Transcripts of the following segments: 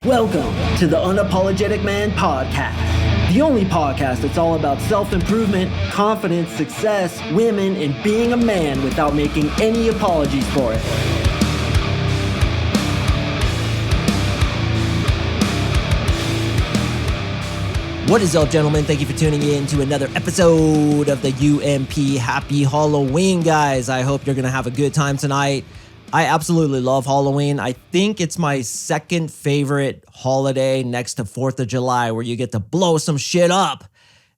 Welcome to the Unapologetic Man Podcast, the only podcast that's all about self-improvement, confidence, success, women, and being a man without making any apologies for it. What is up, gentlemen? Thank you for tuning in to another episode of the UMP. Happy Halloween, guys. I hope you're going to have a good time tonight. I absolutely love Halloween. I think it's my second favorite holiday next to 4th of July, where you get to blow some shit up.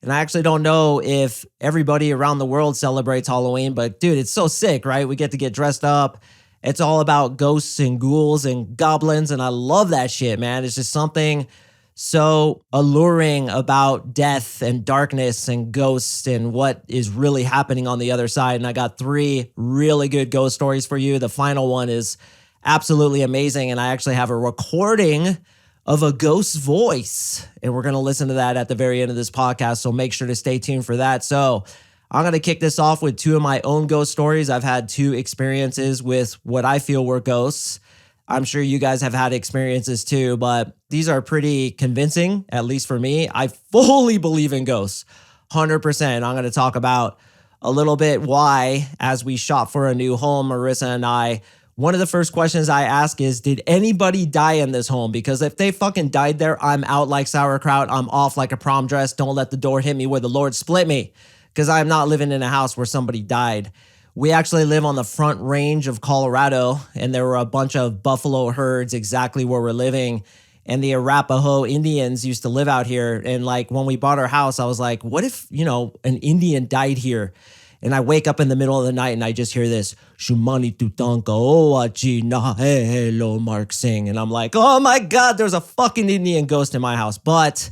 And I actually don't know if everybody around the world celebrates Halloween, but dude, it's so sick, right? We get to get dressed up. It's all about ghosts and ghouls and goblins, and I love that shit, man. It's just something so alluring about death and darkness and ghosts and what is really happening on the other side. And I got 3 really good ghost stories for you. The final one is absolutely amazing. And I actually have a recording of a ghost's voice. And we're going to listen to that at the very end of this podcast. So make sure to stay tuned for that. So I'm going to kick this off with 2 of my own ghost stories. I've had 2 experiences with what I feel were ghosts. I'm sure you guys have had experiences too, but these are pretty convincing, at least for me. I fully believe in ghosts, 100%. I'm going to talk about a little bit why, as we shop for a new home, Marissa and I, one of the first questions I ask is, did anybody die in this home? Because if they fucking died there, I'm out like sauerkraut. I'm off like a prom dress. Don't let the door hit me where the Lord split me, because I'm not living in a house where somebody died. We actually live on the front range of Colorado, and there were a bunch of buffalo herds exactly where we're living. And the Arapaho Indians used to live out here. And like when we bought our house, I was like, what if, an Indian died here? And I wake up in the middle of the night and I just hear this, Shumani tutanka oachi na hello CoachMarkSing. And I'm like, oh my God, there's a fucking Indian ghost in my house. But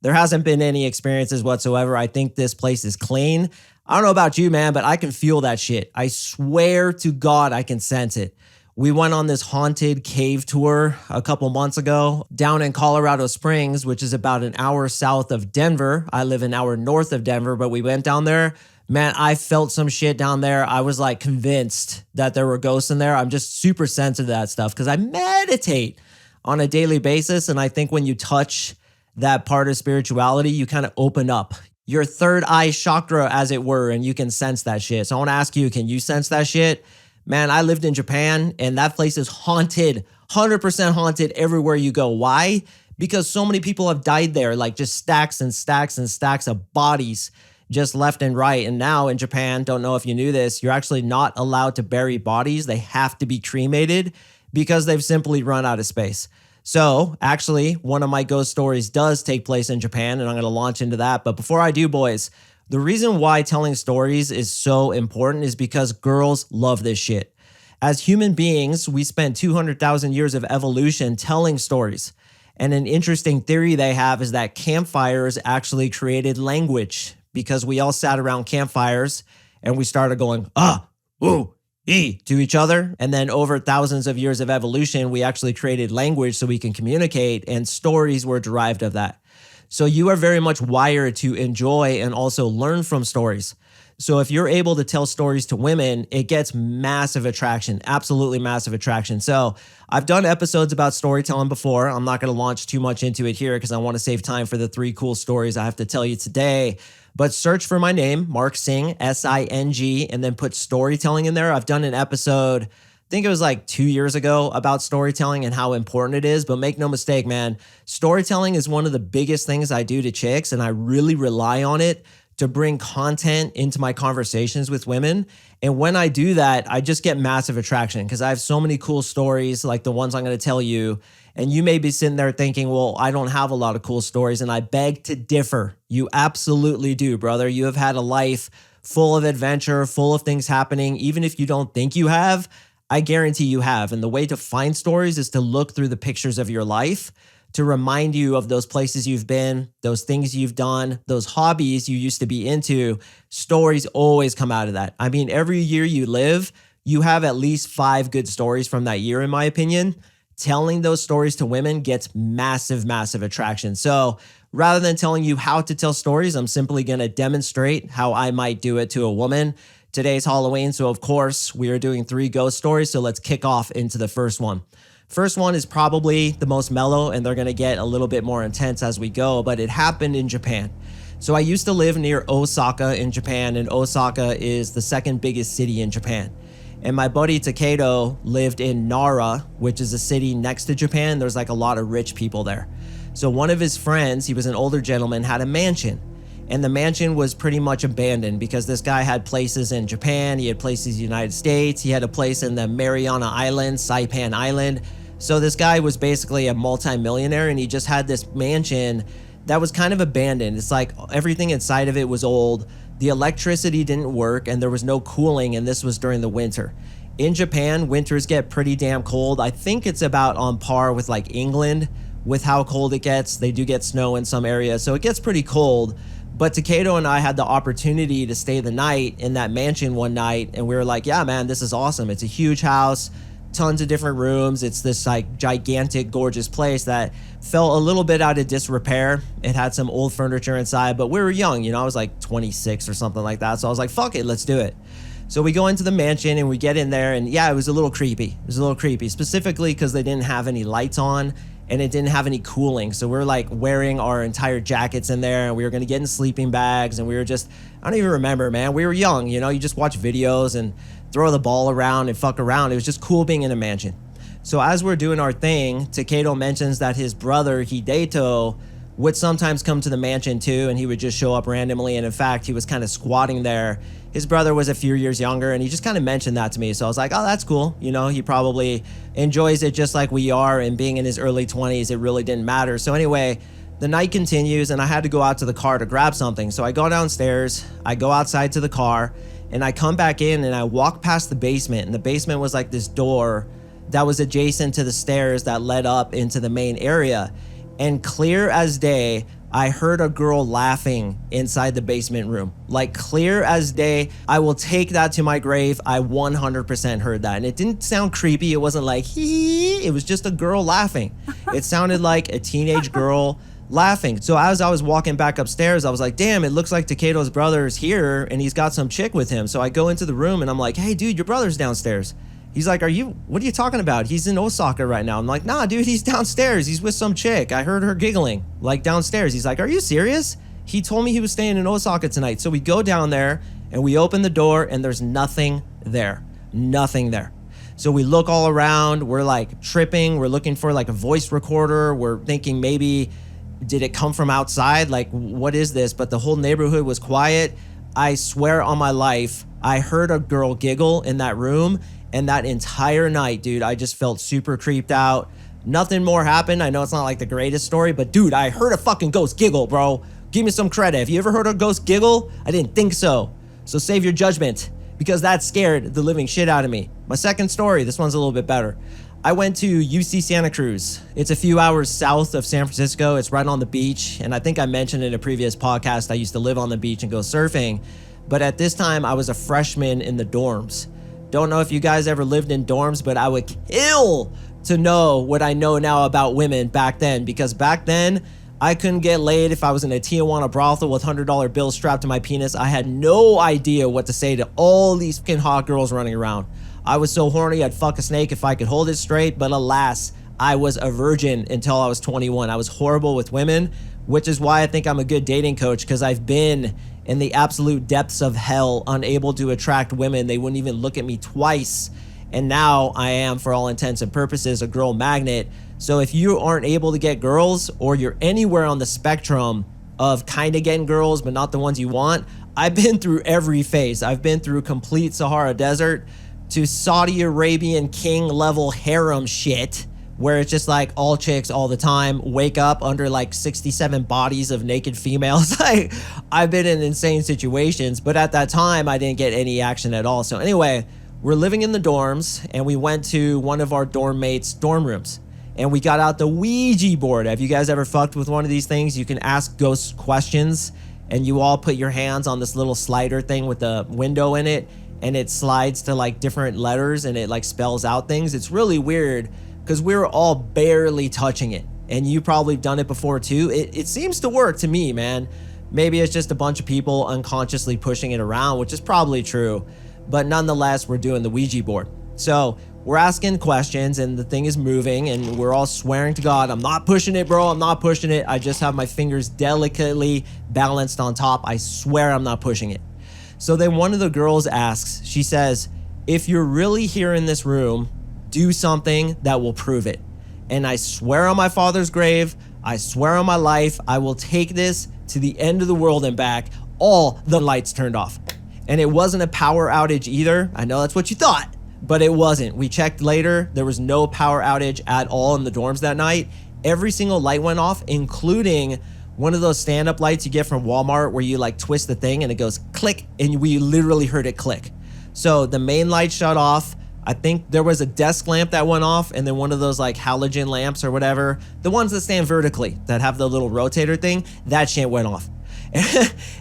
there hasn't been any experiences whatsoever. I think this place is clean. I don't know about you, man, but I can feel that shit. I swear to God, I can sense it. We went on this haunted cave tour a couple months ago down in Colorado Springs, which is about an hour south of Denver. I live an hour north of Denver, but we went down there. Man, I felt some shit down there. I was like convinced that there were ghosts in there. I'm just super sensitive to that stuff because I meditate on a daily basis. And I think when you touch that part of spirituality, you kind of open up your third eye chakra, as it were, and you can sense that shit. So I want to ask you, can you sense that shit? Man, I lived in Japan, and that place is haunted, 100% haunted everywhere you go. Why? Because so many people have died there, like just stacks and stacks and stacks of bodies just left and right. And now in Japan, don't know if you knew this, you're actually not allowed to bury bodies. They have to be cremated because they've simply run out of space. So actually, one of my ghost stories does take place in Japan, and I'm going to launch into that. But before I do, boys, the reason why telling stories is so important is because girls love this shit. As human beings, we spent 200,000 years of evolution telling stories. And an interesting theory they have is that campfires actually created language, because we all sat around campfires and we started going, ooh, to each other. And then over thousands of years of evolution, we actually created language so we can communicate, and stories were derived of that. So you are very much wired to enjoy and also learn from stories. So if you're able to tell stories to women, it gets massive attraction, absolutely massive attraction. So I've done episodes about storytelling before. I'm not going to launch too much into it here because I want to save time for the 3 cool stories I have to tell you today. But search for my name, MarkSing, S-I-N-G, and then put storytelling in there. I've done an episode, I think it was like 2 years ago, about storytelling and how important it is. But make no mistake, man, storytelling is one of the biggest things I do to chicks, and I really rely on it to bring content into my conversations with women. And when I do that, I just get massive attraction because I have so many cool stories like the ones I'm going to tell you. And you may be sitting there thinking, well, I don't have a lot of cool stories, and I beg to differ. You absolutely do, brother. You have had a life full of adventure, full of things happening. Even if you don't think you have, I guarantee you have. And the way to find stories is to look through the pictures of your life to remind you of those places you've been, those things you've done, those hobbies you used to be into. Stories always come out of that. I mean, every year you live, you have at least 5 good stories from that year, in my opinion. Telling those stories to women gets massive, massive attraction. So rather than telling you how to tell stories, I'm simply going to demonstrate how I might do it to a woman. Today's Halloween, so of course we are doing 3 ghost stories. So let's kick off into the first one. First one is probably the most mellow, and they're gonna get a little bit more intense as we go, but it happened in Japan. So I used to live near Osaka in Japan, and Osaka is the second biggest city in Japan. And my buddy Takedo lived in Nara, which is a city next to Japan. There's like a lot of rich people there. So one of his friends, he was an older gentleman, had a mansion. And the mansion was pretty much abandoned because this guy had places in Japan, he had places in the United States, he had a place in the Mariana Islands, Saipan Island. So this guy was basically a multi-millionaire, and he just had this mansion that was kind of abandoned. It's like everything inside of it was old. The electricity didn't work, and there was no cooling, and this was during the winter. In Japan, winters get pretty damn cold. I think it's about on par with like England with how cold it gets. They do get snow in some areas, so it gets pretty cold. But Takedo and I had the opportunity to stay the night in that mansion one night, and we were like, yeah, man, this is awesome. It's a huge house, tons of different rooms. It's this like gigantic, gorgeous place that fell a little bit out of disrepair. It had some old furniture inside, but we were young, you know, I was like 26 or something like that. So I was like, fuck it, let's do it. So we go into the mansion and we get in there, and yeah, it was a little creepy. It was a little creepy, specifically because they didn't have any lights on and it didn't have any cooling. So we're like wearing our entire jackets in there, and we were gonna get in sleeping bags, and we were just, I don't even remember, man. We were young, you know, you just watch videos and throw the ball around and fuck around. It was just cool being in a mansion. So as we're doing our thing, Takedo mentions that his brother Hideto would sometimes come to the mansion too, and he would just show up randomly. And in fact, he was kind of squatting there. His brother was a few years younger, and he just kind of mentioned that to me. So I was like, oh, that's cool. You know, he probably enjoys it just like we are, and being in his early 20s, it really didn't matter. So anyway, the night continues, and I had to go out to the car to grab something. So I go downstairs, I go outside to the car, and I come back in, and I walk past the basement. And the basement was like this door that was adjacent to the stairs that led up into the main area. And clear as day, I heard a girl laughing inside the basement room. Like clear as day. I will take that to my grave. I 100% heard that. And it didn't sound creepy. It wasn't like, hee. It was just a girl laughing. It sounded like a teenage girl laughing. So as I was walking back upstairs, I was like, damn, it looks like Takedo's brother is here and he's got some chick with him. So I go into the room and I'm like, hey, dude, your brother's downstairs. He's like, what are you talking about? He's in Osaka right now. I'm like, nah, dude, he's downstairs. He's with some chick. I heard her giggling, like downstairs. He's like, are you serious? He told me he was staying in Osaka tonight. So we go down there and we open the door and there's nothing there. Nothing there. So we look all around. We're like tripping. We're looking for like a voice recorder. We're thinking maybe, did it come from outside? Like, what is this? But the whole neighborhood was quiet. I swear on my life, I heard a girl giggle in that room. And that entire night, dude, I just felt super creeped out. Nothing more happened. I know it's not like the greatest story, but dude, I heard a fucking ghost giggle, bro. Give me some credit. Have you ever heard a ghost giggle? I didn't think so. So save your judgment, because that scared the living shit out of me. My second story, this one's a little bit better. I went to UC Santa Cruz. It's a few hours south of San Francisco. It's right on the beach. And I think I mentioned in a previous podcast, I used to live on the beach and go surfing. But at this time, I was a freshman in the dorms. Don't know if you guys ever lived in dorms, but I would kill to know what I know now about women back then, because back then I couldn't get laid if I was in a Tijuana brothel with $100 bills strapped to my penis. I had no idea what to say to all these fucking hot girls running around. I was so horny I'd fuck a snake if I could hold it straight, but alas, I was a virgin until I was 21. I was horrible with women, which is why I think I'm a good dating coach, because I've been in the absolute depths of hell, unable to attract women. They wouldn't even look at me twice. And now I am, for all intents and purposes, a girl magnet. So if you aren't able to get girls, or you're anywhere on the spectrum of kind of getting girls, but not the ones you want, I've been through every phase. I've been through complete Sahara Desert to Saudi Arabian king level harem shit, where it's just like all chicks all the time, wake up under like 67 bodies of naked females. I've been in insane situations, but at that time I didn't get any action at all. So anyway, we're living in the dorms and we went to one of our dorm mates' dorm rooms and we got out the Ouija board. Have you guys ever fucked with one of these things? You can ask ghosts questions and you all put your hands on this little slider thing with a window in it and it slides to like different letters and it like spells out things. It's really weird, because we were all barely touching it. And you probably done it before too. It seems to work to me, man. Maybe it's just a bunch of people unconsciously pushing it around, which is probably true. But nonetheless, we're doing the Ouija board. So we're asking questions and the thing is moving and we're all swearing to God, I'm not pushing it, bro. I'm not pushing it. I just have my fingers delicately balanced on top. I swear I'm not pushing it. So then one of the girls asks, she says, if you're really here in this room, do something that will prove it. And I swear on my father's grave, I swear on my life, I will take this to the end of the world and back. All the lights turned off. And it wasn't a power outage either. I know that's what you thought, but it wasn't. We checked later. There was no power outage at all in the dorms that night. Every single light went off, including one of those stand-up lights you get from Walmart where you like twist the thing and it goes click, and we literally heard it click. So the main light shut off. I think there was a desk lamp that went off, and then one of those like halogen lamps or whatever, the ones that stand vertically that have the little rotator thing, that shit went off.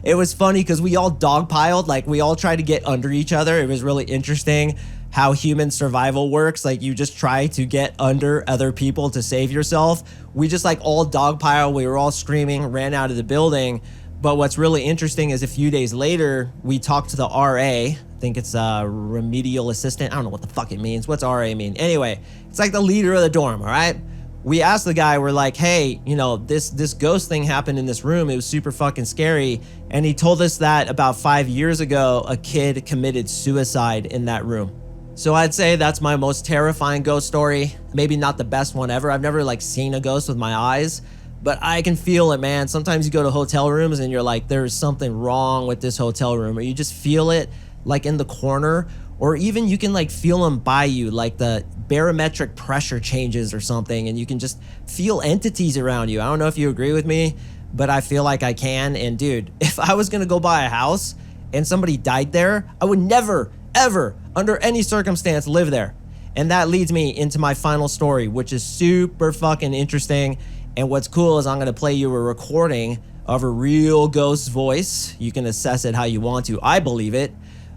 It was funny because we all dogpiled, like we all tried to get under each other. It was really interesting how human survival works. Like you just try to get under other people to save yourself. We just like all dogpile. We were all screaming, ran out of the building. But what's really interesting is a few days later, we talked to the RA. I think it's a remedial assistant. I don't know what the fuck it means. What's RA mean? Anyway, it's like the leader of the dorm, all right? We asked the guy, we're like, hey, you know, this ghost thing happened in this room. It was super fucking scary. And he told us that about 5 years ago, a kid committed suicide in that room. So I'd say that's my most terrifying ghost story. Maybe not the best one ever. I've never like seen a ghost with my eyes, but I can feel it, man. Sometimes you go to hotel rooms and you're like, there's something wrong with this hotel room, or you just feel it like in the corner, or even you can like feel them by you, like the barometric pressure changes or something, and you can just feel entities around you. I don't know if you agree with me, but I feel like I can. And dude, if I was gonna go buy a house and somebody died there, I would never, ever, under any circumstance, live there. And that leads me into my final story, which is super fucking interesting. And what's cool is I'm gonna play you a recording of a real ghost's voice. You can assess it how you want to. I believe it.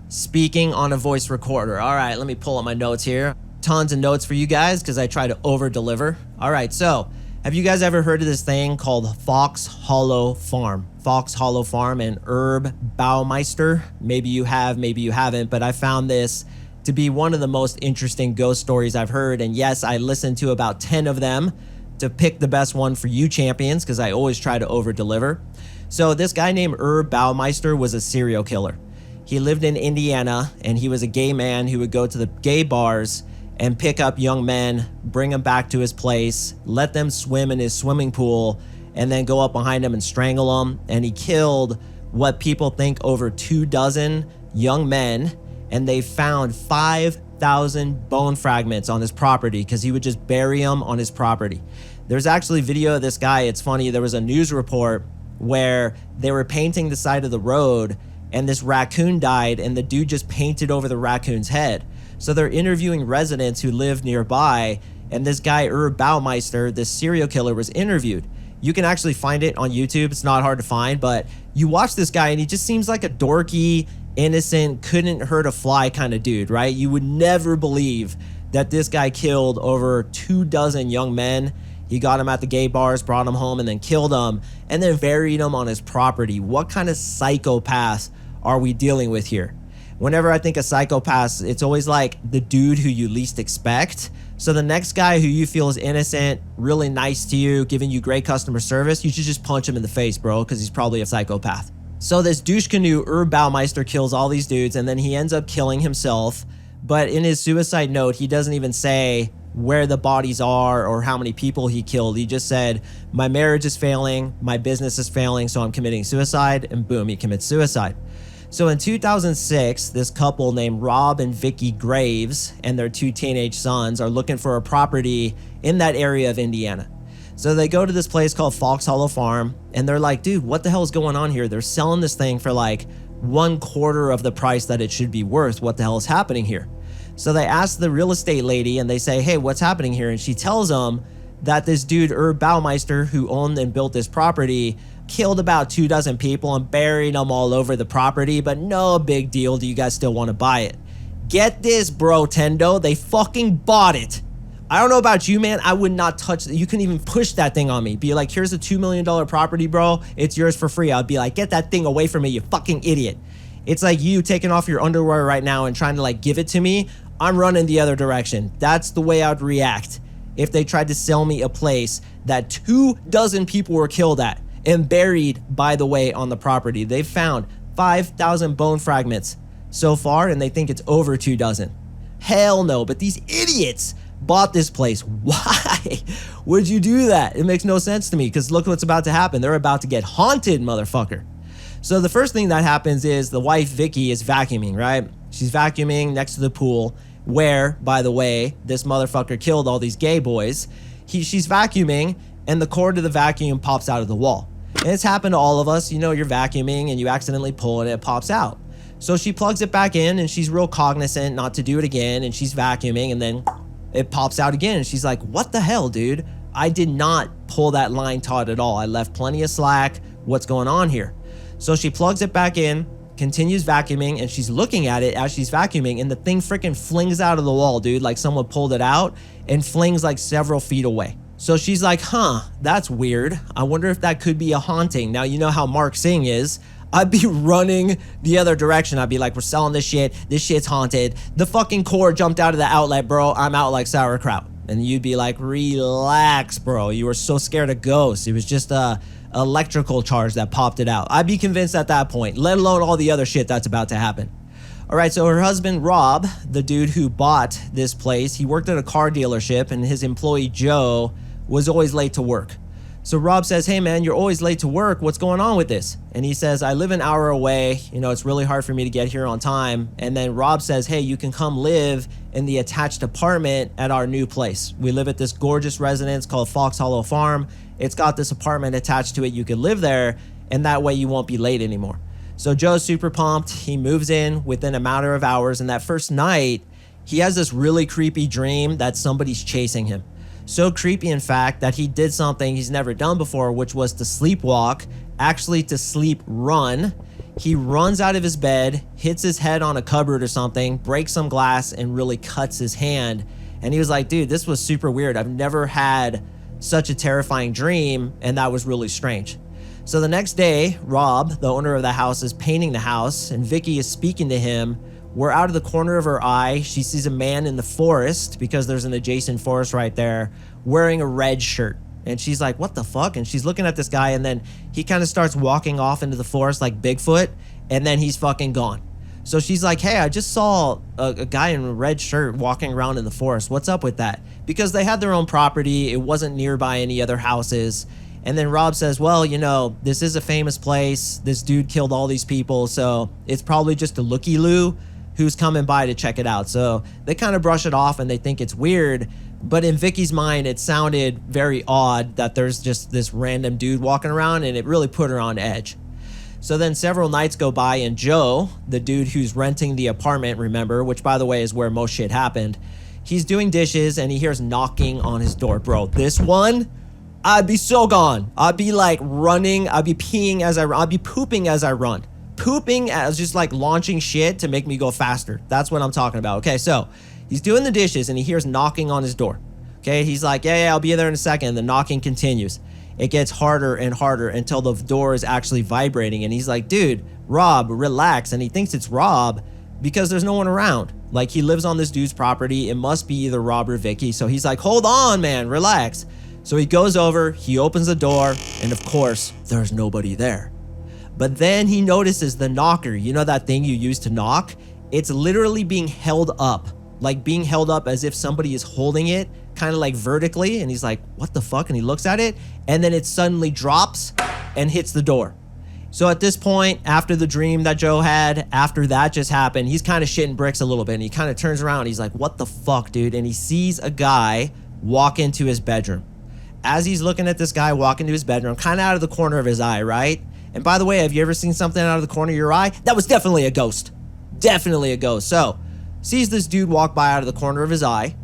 Speaking on a voice recorder. All right, let me pull up my notes here. Tons of notes for you guys because I try to over deliver. All right, so have you guys ever heard of this thing called Fox Hollow Farm? Fox Hollow Farm and Herb Baumeister. Maybe you have, maybe you haven't, but I found this to be one of the most interesting ghost stories I've heard. And yes, I listened to about 10 of them to pick the best one for you champions because I always try to over deliver. So this guy named Herb Baumeister was a serial killer. He lived in Indiana and he was a gay man who would go to the gay bars and pick up young men, bring them back to his place, let them swim in his swimming pool, and then go up behind them and strangle them. And he killed what people think over 24 young men, and they found 5,000 bone fragments on his property because he would just bury them on his property. There's actually video of this guy. It's funny. There was a news report where they were painting the side of the road and this raccoon died and the dude just painted over the raccoon's head. So they're interviewing residents who live nearby, and this guy, Herb Baumeister, this serial killer, was interviewed. You can actually find it on YouTube. It's not hard to find, but you watch this guy and he just seems like a dorky, innocent, couldn't hurt a fly kind of dude, right? You would never believe that this guy killed over 24 young men. He got them at the gay bars, brought them home, and then killed them, and then buried them on his property. What kind of psychopath are we dealing with here? Whenever I think of psychopaths, it's always like the dude who you least expect. So the next guy who you feel is innocent, really nice to you, giving you great customer service, you should just punch him in the face, bro, because he's probably a psychopath. So this douche canoe, Herb Baumeister, kills all these dudes, and then he ends up killing himself. But in his suicide note, he doesn't even say where the bodies are or how many people he killed. He just said, my marriage is failing, my business is failing, so I'm committing suicide, and boom, he commits suicide. So in 2006, this couple named Rob and Vicky Graves and their 2 teenage sons are looking for a property in that area of Indiana. So they go to this place called Fox Hollow Farm, and they're like, dude, what the hell is going on here? They're selling this thing for like 1/4 of the price that it should be worth. What the hell is happening here? So they ask the real estate lady and they say, hey, what's happening here? And she tells them that this dude, Herb Baumeister, who owned and built this property, killed about 24 people and buried them all over the property, but no big deal. Do you guys still want to buy it? Get this, bro, Tendo. They fucking bought it. I don't know about you, man. I would not touch it. You couldn't even push that thing on me. Be like, here's a $2 million property, bro. It's yours for free. I'd be like, get that thing away from me, you fucking idiot. It's like you taking off your underwear right now and trying to like give it to me. I'm running the other direction. That's the way I'd react if they tried to sell me a place that 24 people were killed at and buried, by the way, on the property. They've found 5,000 bone fragments so far, and they think it's over 24. Hell no, but these idiots bought this place. Why would you do that? It makes no sense to me, because look what's about to happen. They're about to get haunted, motherfucker. So the first thing that happens is the wife, Vicky, is vacuuming, right? She's vacuuming next to the pool where, by the way, this motherfucker killed all these gay boys. She's vacuuming, and the cord of the vacuum pops out of the wall. And it's happened to all of us. You know, you're vacuuming and you accidentally pull and it pops out. So she plugs it back in, and she's real cognizant not to do it again, and she's vacuuming, and then it pops out again. And she's like, what the hell, dude? I did not pull that line taut at all. I left plenty of slack. What's going on here? So she plugs it back in, continues vacuuming, and she's looking at it as she's vacuuming, and the thing freaking flings out of the wall, dude, like someone pulled it out, and flings like several feet away. So she's like, huh, that's weird. I wonder if that could be a haunting. Now, you know how MarkSing is. I'd be running the other direction. I'd be like, we're selling this shit. This shit's haunted. The fucking cord jumped out of the outlet, bro. I'm out like sauerkraut. And you'd be like, relax, bro. You were so scared of ghosts. It was just a electrical charge that popped it out. I'd be convinced at that point, let alone all the other shit that's about to happen. All right, so her husband, Rob, the dude who bought this place, he worked at a car dealership, and his employee, Joe, was always late to work. So Rob says, hey man, you're always late to work. What's going on with this? And he says, I live an hour away. You know, it's really hard for me to get here on time. And then Rob says, hey, you can come live in the attached apartment at our new place. We live at this gorgeous residence called Fox Hollow Farm. It's got this apartment attached to it. You can live there, and that way you won't be late anymore. So Joe's super pumped. He moves in within a matter of hours. And that first night, he has this really creepy dream that somebody's chasing him. So creepy, in fact, that he did something he's never done before, which was to sleepwalk, actually to sleep run. He runs out of his bed, hits his head on a cupboard or something, breaks some glass, and really cuts his hand. And he was like, dude, this was super weird. I've never had such a terrifying dream, and that was really strange. So the next day, Rob, the owner of the house, is painting the house, and Vicky is speaking to him. We're out of the corner of her eye. She sees a man in the forest, because there's an adjacent forest right there, wearing a red shirt. And she's like, what the fuck? And she's looking at this guy, and then he kind of starts walking off into the forest like Bigfoot, and then he's fucking gone. So she's like, hey, I just saw a guy in a red shirt walking around in the forest. What's up with that? Because they had their own property. It wasn't nearby any other houses. And then Rob says, well, you know, this is a famous place. This dude killed all these people, so it's probably just a looky-loo who's coming by to check it out. So they kind of brush it off, and they think it's weird. But in Vicky's mind, it sounded very odd that there's just this random dude walking around, and it really put her on edge. So then several nights go by, and Joe, the dude who's renting the apartment, remember, which by the way is where most shit happened, he's doing dishes, and he hears knocking on his door. Bro, this one, I'd be so gone. I'd be like running. I'd be peeing as I'd be pooping as I run. Pooping as just like launching shit to make me go faster. That's what I'm talking about. Okay, so he's doing the dishes, and he hears knocking on his door. Okay, he's like, yeah, I'll be there in a second. The knocking continues. It gets harder and harder until the door is actually vibrating. And he's like, dude, Rob, relax. And he thinks it's Rob because there's no one around. Like, he lives on this dude's property. It must be either Rob or Vicky. So he's like, hold on, man, relax. So he goes over, he opens the door, and of course, there's nobody there. But then he notices the knocker. You know that thing you use to knock? It's literally being held up. Like being held up as if somebody is holding it, kind of like vertically. And he's like, what the fuck? And he looks at it, and then it suddenly drops and hits the door. So at this point, after the dream that Joe had, after that just happened, he's kind of shitting bricks a little bit. And he kind of turns around. He's like, what the fuck, dude? And he sees a guy walk into his bedroom. As he's looking at this guy walk into his bedroom, kind of out of the corner of his eye, right? And by the way, have you ever seen something out of the corner of your eye? That was definitely a ghost. Definitely a ghost. So, sees this dude walk by out of the corner of his eye,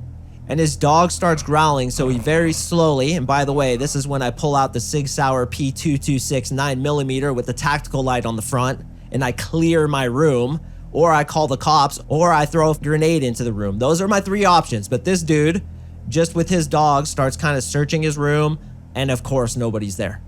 and his dog starts growling, so he very slowly, and by the way, this is when I pull out the Sig Sauer P226 9mm with the tactical light on the front, and I clear my room, or I call the cops, or I throw a grenade into the room. Those are my three options. But this dude, just with his dog, starts kind of searching his room, and of course, nobody's there.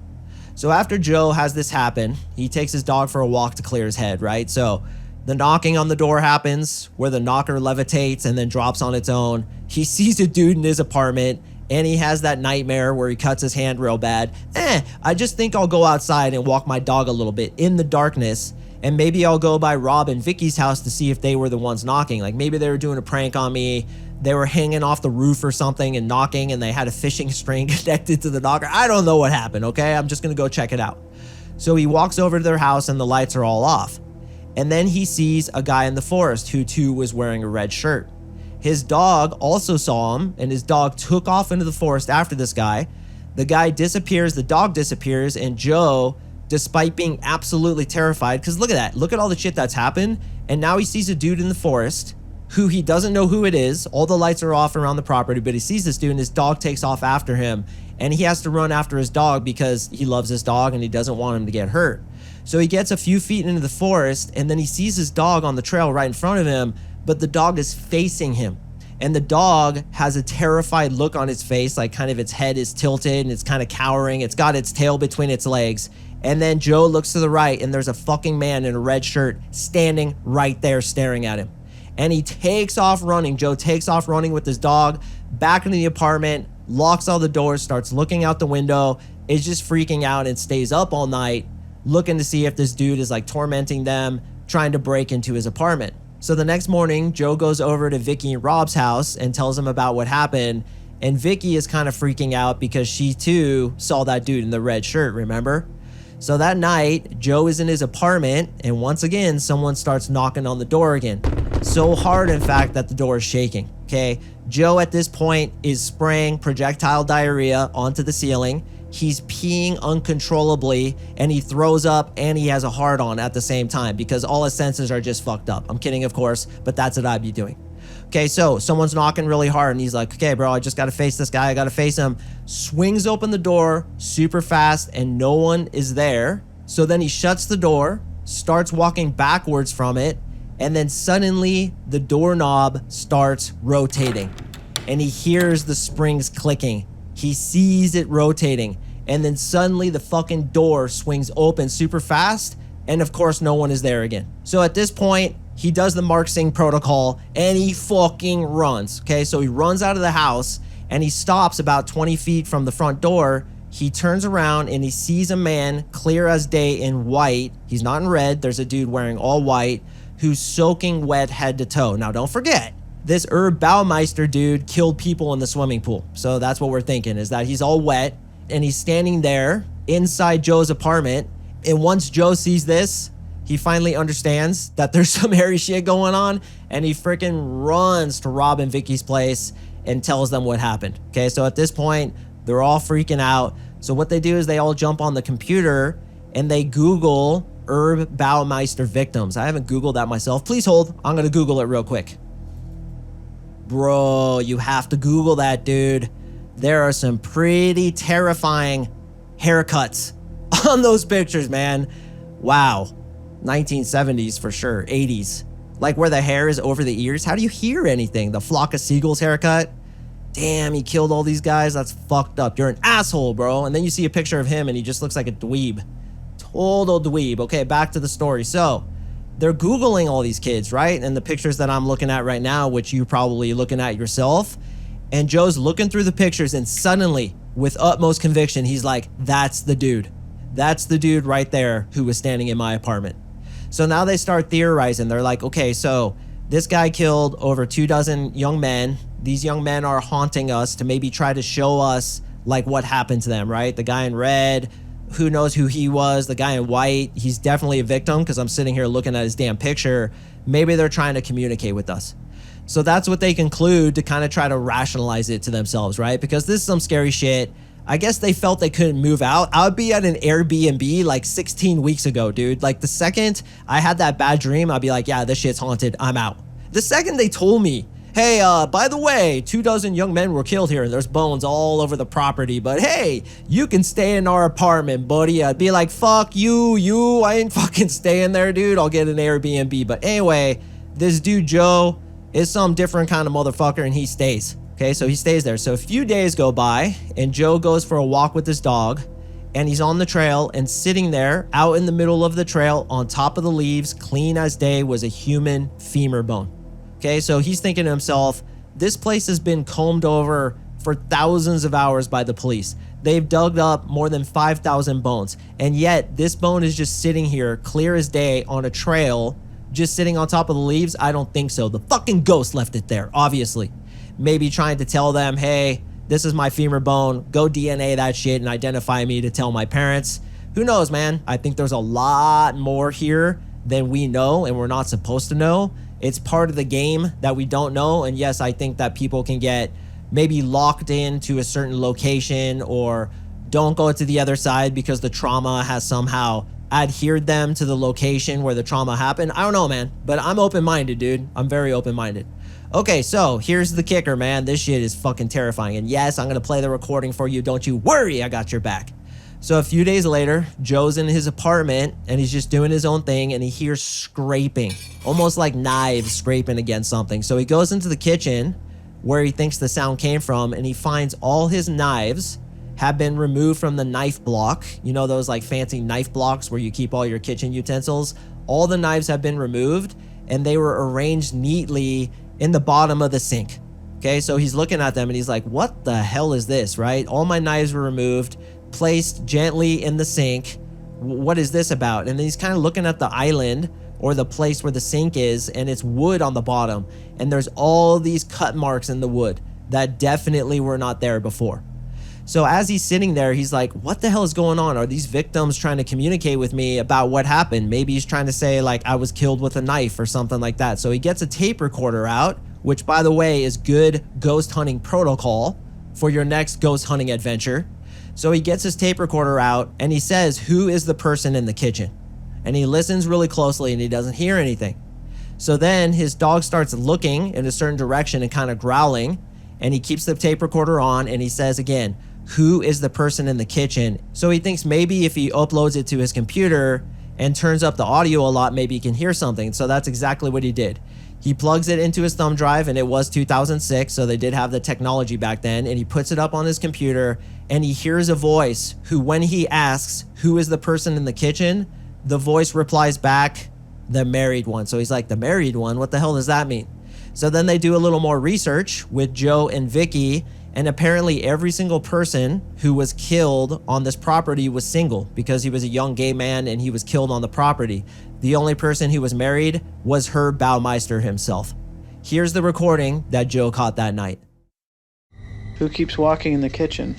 So after Joe has this happen, he takes his dog for a walk to clear his head, right? So The knocking on the door happens, where the knocker levitates and then drops on its own. He sees a dude in his apartment, and he has that nightmare where he cuts his hand real bad. I just think I'll go outside and walk my dog a little bit in the darkness, and maybe I'll go by Rob and Vicky's house to see if they were the ones knocking. Like maybe they were doing a prank on me. They were hanging off the roof or something and knocking, and they had a fishing string connected to the knocker. I don't know what happened, okay? I'm just gonna go check it out. So he walks over to their house and the lights are all off. And then he sees a guy in the forest who too was wearing a red shirt. His dog also saw him, and his dog took off into the forest after this guy. The guy disappears, the dog disappears, and Joe, despite being absolutely terrified, because look at that, look at all the shit that's happened, and now he sees a dude in the forest who he doesn't know who it is. All the lights are off around the property, but he sees this dude and his dog takes off after him, and he has to run after his dog because he loves his dog and he doesn't want him to get hurt. So he gets a few feet into the forest, and then he sees his dog on the trail right in front of him, but the dog is facing him. And the dog has a terrified look on its face, like kind of its head is tilted and it's kind of cowering. It's got its tail between its legs. And then Joe looks to the right, and there's a fucking man in a red shirt standing right there staring at him. And he takes off running. Joe takes off running with his dog back into the apartment, locks all the doors, starts looking out the window, is just freaking out, and stays up all night looking to see if this dude is like tormenting them, trying to break into his apartment. So the next morning, Joe goes over to Vicky and Rob's house and tells them about what happened. And Vicky is kind of freaking out because she too saw that dude in the red shirt, remember? So that night, Joe is in his apartment, and once again, someone starts knocking on the door again. So hard, in fact, that the door is shaking, okay? Joe at this point is spraying projectile diarrhea onto the ceiling. He's peeing uncontrollably, and he throws up, and he has a hard on at the same time because all his senses are just fucked up. I'm kidding, of course, but that's what I'd be doing. Okay, so someone's knocking really hard, and he's like, okay, bro, I just got to face this guy. I got to face him. Swings open the door super fast, and no one is there. So then he shuts the door, starts walking backwards from it, and then suddenly the doorknob starts rotating, and he hears the springs clicking. He sees it rotating, and then suddenly the fucking door swings open super fast, and of course no one is there again. So at this point, he does the MarkSing protocol, and he fucking runs, okay? So he runs out of the house, and he stops about 20 feet from the front door. He turns around, and he sees a man clear as day in white. He's not in red. There's a dude wearing all white who's soaking wet head to toe. Now, don't forget, this Herb Baumeister dude killed people in the swimming pool. So that's what we're thinking, is that he's all wet, and he's standing there inside Joe's apartment. And once Joe sees this, he finally understands that there's some hairy shit going on, and he freaking runs to Rob and Vicky's place and tells them what happened. Okay, so at this point, they're all freaking out. So what they do is they all jump on the computer and they Google Herb Baumeister victims. I haven't Googled that myself. Please hold. I'm going to Google it real quick. Bro, you have to Google that, dude. There are some pretty terrifying haircuts on those pictures, man. Wow. 1970s for sure, 80s. Like where the hair is over the ears. How do you hear anything? The flock of seagulls haircut? Damn, he killed all these guys. That's fucked up. You're an asshole, bro. And then you see a picture of him and he just looks like a dweeb. Total dweeb. Okay, back to the story. So they're Googling all these kids, right? And the pictures that I'm looking at right now, which you're probably looking at yourself. And Joe's looking through the pictures, and suddenly, with utmost conviction, he's like, that's the dude. That's the dude right there who was standing in my apartment. So now they start theorizing. They're like, okay, so this guy killed over 24 young men. These young men are haunting us to maybe try to show us like what happened to them, right? The guy in red, who knows who he was? The guy in white, he's definitely a victim because I'm sitting here looking at his damn picture. Maybe they're trying to communicate with us. So that's what they conclude to kind of try to rationalize it to themselves, right? Because this is some scary shit. I guess they felt they couldn't move out. I would be at an Airbnb like 16 weeks ago, dude. Like the second I had that bad dream, I'd be like, yeah, this shit's haunted. I'm out. The second they told me, hey, by the way, 24 young men were killed here and there's bones all over the property, but hey, you can stay in our apartment, buddy. I'd be like, fuck you, I ain't fucking staying there, dude. I'll get an Airbnb. But anyway, this dude, Joe, is some different kind of motherfucker and he stays. Okay, so he stays there. So a few days go by and Joe goes for a walk with his dog, and he's on the trail, and sitting there out in the middle of the trail on top of the leaves, clean as day, was a human femur bone. Okay, so he's thinking to himself, this place has been combed over for thousands of hours by the police. They've dug up more than 5,000 bones, and yet this bone is just sitting here clear as day on a trail, just sitting on top of the leaves. I don't think so. The fucking ghost left it there, obviously. Maybe trying to tell them, hey, this is my femur bone, go DNA that shit and identify me to tell my parents. Who knows, man? I think there's a lot more here than we know and we're not supposed to know. It's part of the game that we don't know. And yes, I think that people can get maybe locked into a certain location or don't go to the other side because the trauma has somehow adhered them to the location where the trauma happened. I don't know, man, but I'm open-minded, dude. I'm very open-minded. Okay, so here's the kicker, man. This shit is fucking terrifying. And yes, I'm gonna play the recording for you. Don't you worry, I got your back. So a few days later, Joe's in his apartment and he's just doing his own thing and he hears scraping, almost like knives scraping against something. So he goes into the kitchen where he thinks the sound came from and he finds all his knives have been removed from the knife block. You know those like fancy knife blocks where you keep all your kitchen utensils? All the knives have been removed and they were arranged neatly in the bottom of the sink. Okay, so he's looking at them and he's like, what the hell is this, right? All my knives were removed, placed gently in the sink. What is this about? And then he's kind of looking at the island or the place where the sink is, and it's wood on the bottom. And there's all these cut marks in the wood that definitely were not there before. So as he's sitting there, he's like, what the hell is going on? Are these victims trying to communicate with me about what happened? Maybe he's trying to say like I was killed with a knife or something like that. So he gets a tape recorder out, which by the way is good ghost hunting protocol for your next ghost hunting adventure. So he gets his tape recorder out and he says, who is the person in the kitchen? And he listens really closely and he doesn't hear anything. So then his dog starts looking in a certain direction and kind of growling, and he keeps the tape recorder on and he says again, who is the person in the kitchen? So he thinks maybe if he uploads it to his computer and turns up the audio a lot, maybe he can hear something. So that's exactly what he did. He plugs it into his thumb drive, and it was 2006, so they did have the technology back then, and he puts it up on his computer and he hears a voice who, when he asks, who is the person in the kitchen? The voice replies back, the married one. So he's like, the married one? What the hell does that mean? So then they do a little more research with Joe and Vicky, and apparently every single person who was killed on this property was single because he was a young gay man and he was killed on the property. The only person who was married was Herb Baumeister himself. Here's the recording that Joe caught that night. Who keeps walking in the kitchen?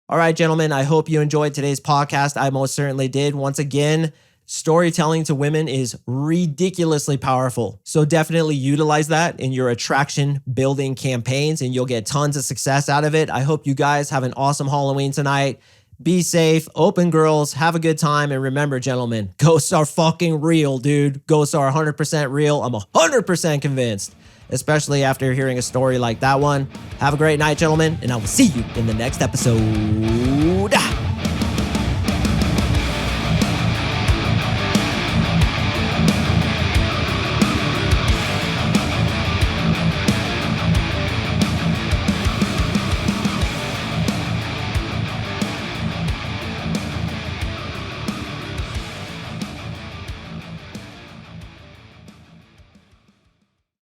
All right, gentlemen, I hope you enjoyed today's podcast. I most certainly did. Once again, storytelling to women is ridiculously powerful. So definitely utilize that in your attraction building campaigns and you'll get tons of success out of it. I hope you guys have an awesome Halloween tonight. Be safe, open girls, have a good time. And remember, gentlemen, ghosts are fucking real, dude. Ghosts are 100% real. I'm 100% convinced, especially after hearing a story like that one. Have a great night, gentlemen, and I will see you in the next episode.